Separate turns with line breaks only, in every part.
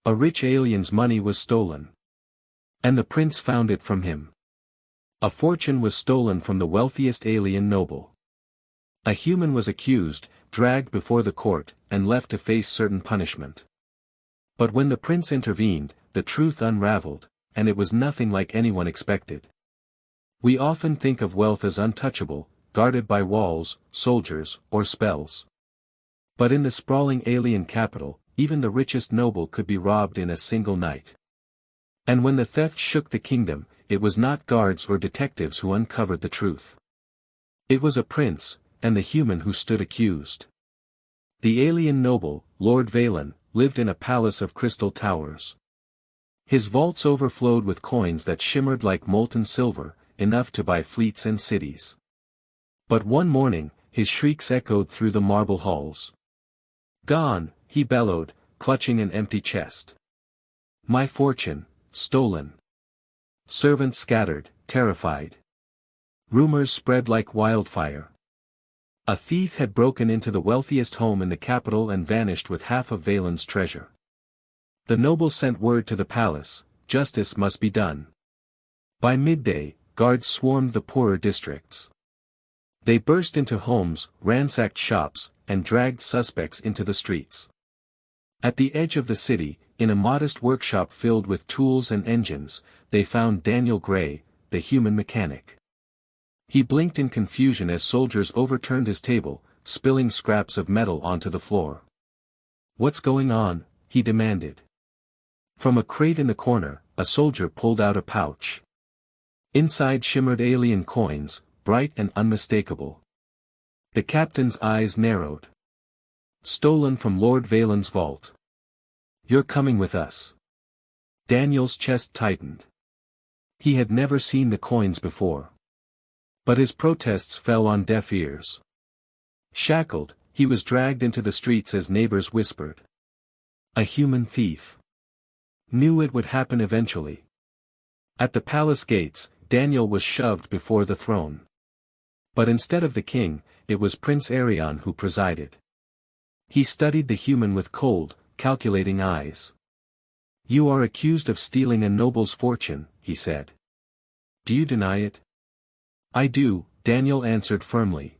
A rich alien's money was stolen. And the prince found it from him. A fortune was stolen from the wealthiest alien noble. A human was accused, dragged before the court, and left to face certain punishment. But when the prince intervened, the truth unraveled, and it was nothing like anyone expected. We often think of wealth as untouchable, guarded by walls, soldiers, or spells. But in the sprawling alien capital, even the richest noble could be robbed in a single night. And when the theft shook the kingdom, it was not guards or detectives who uncovered the truth. It was a prince, and the human who stood accused. The alien noble, Lord Veylan, lived in a palace of crystal towers. His vaults overflowed with coins that shimmered like molten silver, enough to buy fleets and cities. But one morning, his shrieks echoed through the marble halls. "Gone," he bellowed, clutching an empty chest. "My fortune, stolen." Servants scattered, terrified. Rumors spread like wildfire. A thief had broken into the wealthiest home in the capital and vanished with half of Veylan's treasure. The noble sent word to the palace, "Justice must be done." By midday, guards swarmed the poorer districts. They burst into homes, ransacked shops, and dragged suspects into the streets. At the edge of the city, in a modest workshop filled with tools and engines, they found Daniel Gray, the human mechanic. He blinked in confusion as soldiers overturned his table, spilling scraps of metal onto the floor. "What's going on?" he demanded. From a crate in the corner, a soldier pulled out a pouch. Inside shimmered alien coins, bright and unmistakable. The captain's eyes narrowed. "Stolen from Lord Veylan's vault." "You're coming with us." Daniel's chest tightened. He had never seen the coins before. But his protests fell on deaf ears. Shackled, he was dragged into the streets as neighbors whispered. A human thief. Knew it would happen eventually. At the palace gates, Daniel was shoved before the throne. But instead of the king, it was Prince Arion who presided. He studied the human with cold, calculating eyes. "You are accused of stealing a noble's fortune," he said. "Do you deny it?" "I do," Daniel answered firmly.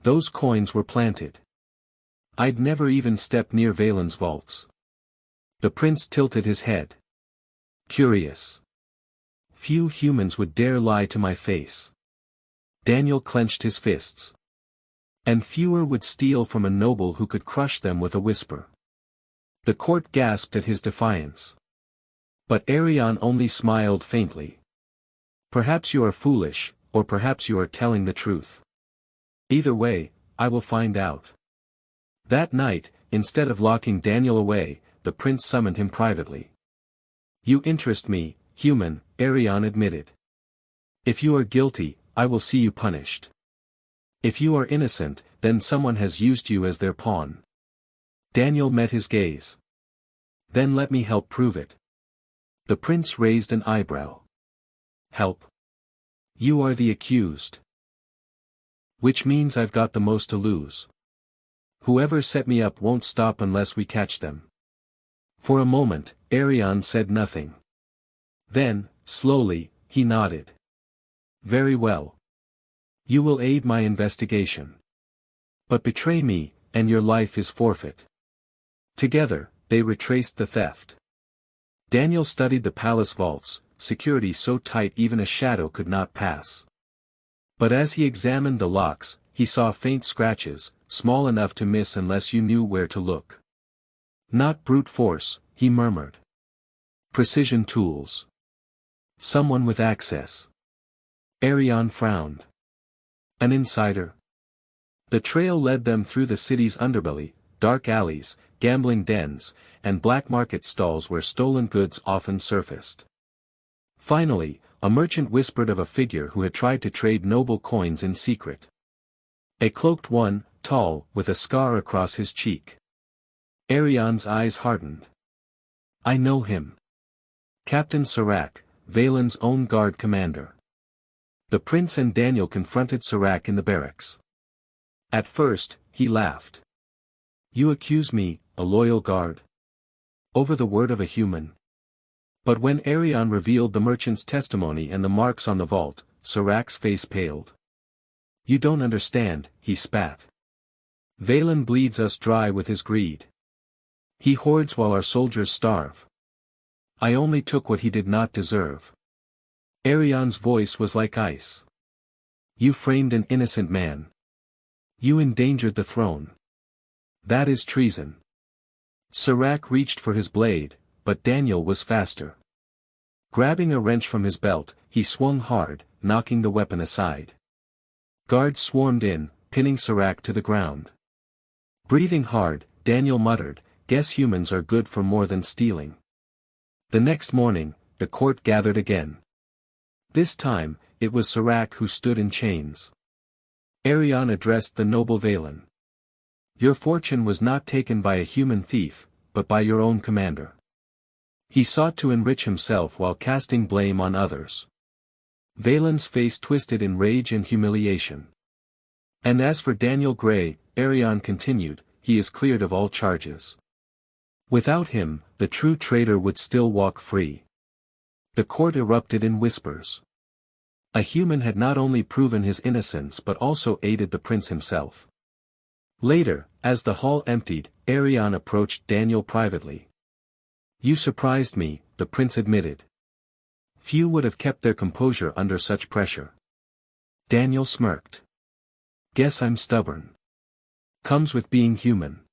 "Those coins were planted. I'd never even stepped near Veylan's vaults." The prince tilted his head. "Curious. Few humans would dare lie to my face." Daniel clenched his fists. "And fewer would steal from a noble who could crush them with a whisper." The court gasped at his defiance. But Arion only smiled faintly. "Perhaps you are foolish, or perhaps you are telling the truth. Either way, I will find out." That night, instead of locking Daniel away, the prince summoned him privately. "You interest me, human," Arion admitted. "If you are guilty, I will see you punished. If you are innocent, then someone has used you as their pawn." Daniel met his gaze. "Then let me help prove it." The prince raised an eyebrow. "Help? You are the accused. Which means I've got the most to lose. Whoever set me up won't stop unless we catch them." For a moment, Arion said nothing. Then, slowly, he nodded. "Very well. You will aid my investigation. But betray me, and your life is forfeit." Together, they retraced the theft. Daniel studied the palace vaults, security so tight even a shadow could not pass. But as he examined the locks, he saw faint scratches, small enough to miss unless you knew where to look. "Not brute force," he murmured. "Precision tools. Someone with access." Arion frowned. "An insider?" The trail led them through the city's underbelly, dark alleys, gambling dens, and black market stalls where stolen goods often surfaced. Finally, a merchant whispered of a figure who had tried to trade noble coins in secret. A cloaked one, tall, with a scar across his cheek. Arion's eyes hardened. "I know him. Captain Serac, Veylan's own guard commander." The prince and Daniel confronted Serac in the barracks. At first, he laughed. "You accuse me, a loyal guard?" over the word of a human. But when Arion revealed the merchant's testimony and the marks on the vault, Sirach's face paled. "You don't understand," he spat. "Veylan bleeds us dry with his greed. He hoards while our soldiers starve. I only took what he did not deserve." Arion's voice was like ice. "You framed an innocent man. You endangered the throne. That is treason." Sirach reached for his blade, but Daniel was faster. Grabbing a wrench from his belt, he swung hard, knocking the weapon aside. Guards swarmed in, pinning Sirach to the ground. Breathing hard, Daniel muttered, "Guess humans are good for more than stealing." The next morning, the court gathered again. This time, it was Sirach who stood in chains. Arion addressed the noble Veylan. "Your fortune was not taken by a human thief, but by your own commander. He sought to enrich himself while casting blame on others." Veylan's face twisted in rage and humiliation. "And as for Daniel Gray," Arion continued, "he is cleared of all charges. Without him, the true traitor would still walk free." The court erupted in whispers. A human had not only proven his innocence but also aided the prince himself. Later, as the hall emptied, Arion approached Daniel privately. "You surprised me," the prince admitted. "Few would have kept their composure under such pressure." Daniel smirked. "Guess I'm stubborn. Comes with being human."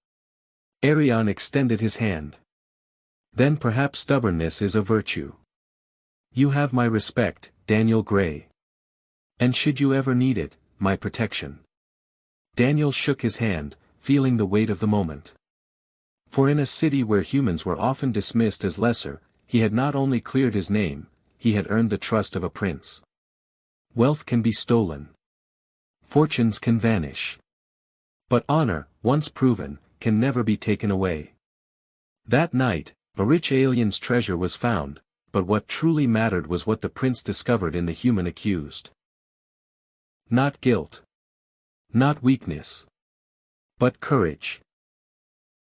Arion extended his hand. "Then perhaps stubbornness is a virtue. You have my respect, Daniel Gray. And should you ever need it, my protection." Daniel shook his hand, feeling the weight of the moment. For in a city where humans were often dismissed as lesser, he had not only cleared his name, he had earned the trust of a prince. Wealth can be stolen. Fortunes can vanish. But honor, once proven, can never be taken away. That night, a rich alien's treasure was found, but what truly mattered was what the prince discovered in the human accused. Not guilt. Not weakness. But courage.